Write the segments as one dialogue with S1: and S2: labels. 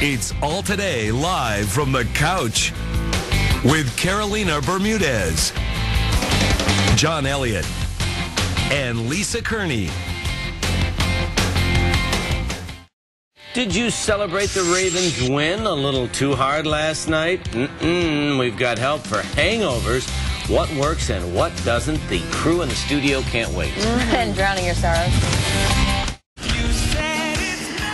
S1: It's All Today live from the couch with Carolina Bermudez, John Elliott, and Lisa Kearney.
S2: Did you celebrate the Ravens' win a little too hard last night? We've got help for hangovers. What works and what doesn't, the crew in the studio can't wait.
S3: And drowning your sorrows.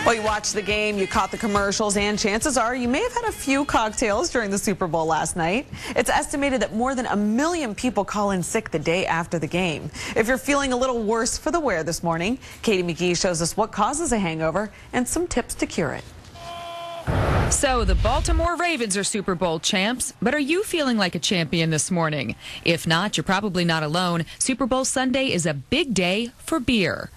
S4: Well, you watched the game, you caught the commercials, and chances are you may have had a few cocktails during the Super Bowl last night. It's estimated that more than 1 million people call in sick the day after the game. If you're feeling a little worse for the wear this morning, Katie McGee shows us what causes a hangover and some tips to cure it.
S5: So the Baltimore Ravens are Super Bowl champs, but are you feeling like a champion this morning? If not, you're probably not alone. Super Bowl Sunday is a big day for beer.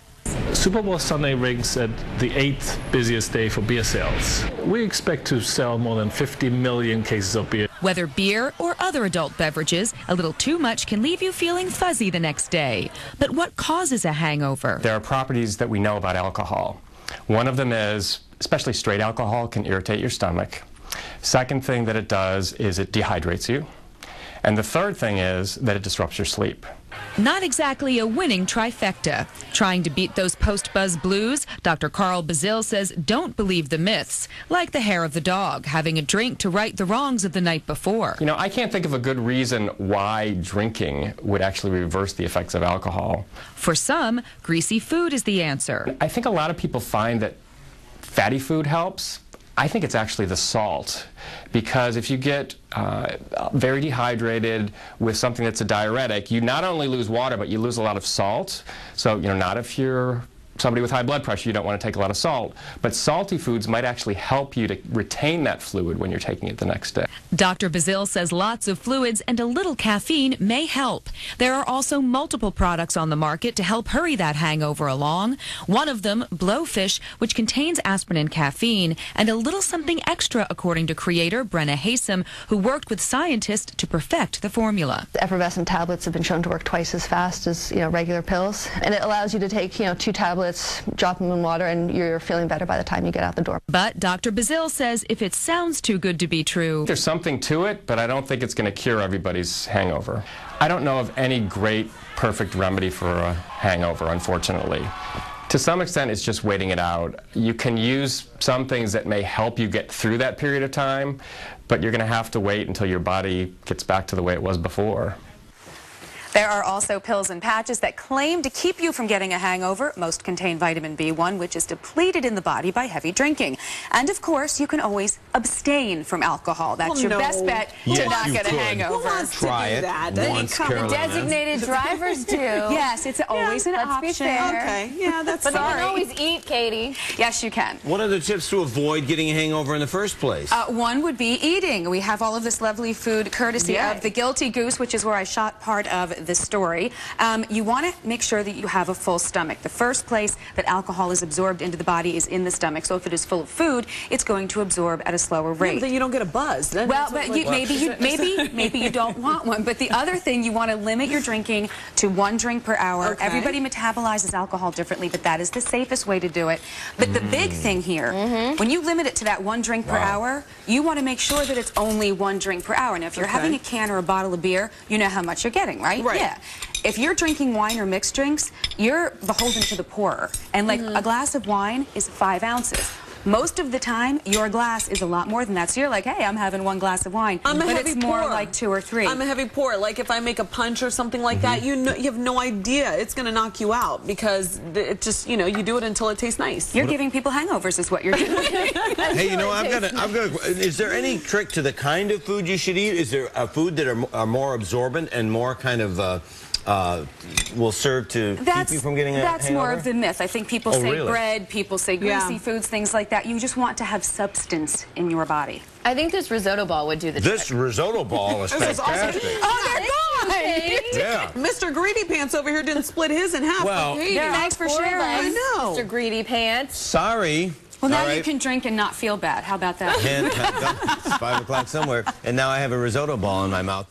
S6: Super Bowl Sunday ranks at the 8th busiest day for beer sales. We expect to sell more than 50 million cases of beer.
S5: Whether beer or other adult beverages, a little too much can leave you feeling fuzzy the next day. But what causes a hangover?
S7: There are properties that we know about alcohol. One of them is, especially straight alcohol, can irritate your stomach. Second thing that it does is it dehydrates you. And the third thing is that it disrupts your sleep.
S5: Not exactly a winning trifecta. Trying to beat those post-buzz blues, Dr. Carl Bazil says don't believe the myths, like the hair of the dog, having a drink to right the wrongs of the night before.
S7: You know, I can't think of a good reason why drinking would actually reverse the effects of alcohol.
S5: For some, greasy food is the answer.
S7: I think a lot of people find that fatty food helps. I think it's actually the salt, because if you get very dehydrated with something that's a diuretic, you not only lose water, but you lose a lot of salt. So, you know, not if you're somebody with high blood pressure, you don't want to take a lot of salt. But salty foods might actually help you to retain that fluid when you're taking it the next day.
S5: Dr. Bazil says lots of fluids and a little caffeine may help. There are also multiple products on the market to help hurry that hangover along. One of them, Blowfish, which contains aspirin and caffeine, and a little something extra, according to creator Brenna Haysom, who worked with scientists to perfect the formula.
S3: The effervescent tablets have been shown to work twice as fast as regular pills, and it allows you to take 2 tablets, drop them in water, and you're feeling better by the time you get out the door.
S5: But Dr. Bazil says if it sounds too good to be true,
S7: there's something to it, but I don't think it's going to cure everybody's hangover. I don't know of any great, perfect remedy for a hangover, unfortunately. To some extent, it's just waiting it out. You can use some things that may help you get through that period of time, but you're going to have to wait until your body gets back to the way it was before.
S8: There are also pills and patches that claim to keep you from getting a hangover. Most contain vitamin B1, which is depleted in the body by heavy drinking. And of course, you can always abstain from alcohol. That's your best bet to not get a hangover.
S2: Try it once, Carolina.
S3: Designated drivers do.
S8: Yes, it's always an option.
S3: Be fair.
S4: Okay, yeah, that's
S3: But you
S4: fine.
S3: can always eat, Katie.
S8: Yes, you can.
S2: What are the tips to avoid getting a hangover in the first place?
S8: One would be eating. We have all of this lovely food courtesy of the Guilty Goose, which is where I shot part of this story. You want to make sure that you have a full stomach. The first place that alcohol is absorbed into the body is in the stomach. So if it is full of food, it's going to absorb at a slower rate.
S4: Yeah, but then you don't get a buzz. Then
S8: well, but maybe you don't want one. But the other thing, you want to limit your drinking to 1 drink per hour.
S4: Okay.
S8: Everybody metabolizes alcohol differently, but that is the safest way to do it. But the big thing here, when you limit it to that 1 drink per hour, you want to make sure that it's only 1 drink per hour. Now, if you're having a can or a bottle of beer, you know how much you're getting, right?
S4: Right.
S8: Yeah. If you're drinking wine or mixed drinks, you're beholden to the pourer. And like a glass of wine is 5 ounces. Most of the time, your glass is a lot more than that. So you're like, hey, I'm having 1 glass of wine.
S4: But
S8: it's more like 2 or 3.
S4: I'm a heavy pourer. Like if I make a punch or something like that, you have no idea. It's going to knock you out because it just, you do it until it tastes nice.
S8: You're giving people hangovers is what you're doing.
S2: Hey, I've got is there any trick to the kind of food you should eat? Is there a food that are more absorbent and more kind of will serve to keep you from getting a hangover?
S8: That's more of the myth. I think people say
S2: really?
S8: bread, people say greasy foods, things like that. You just want to have substance in your body.
S3: I think this risotto ball would do the trick.
S2: This risotto ball is fantastic.
S4: Oh, they're gone!
S2: Yeah.
S4: Mr. Greedy Pants over here didn't split his in half.
S2: Well,
S8: Thanks for sharing.
S4: I know.
S3: Mr. Greedy Pants.
S2: Sorry.
S8: Well, now you can drink and not feel bad. How about that?
S2: It's 5 o'clock somewhere, and now I have a risotto ball in my mouth.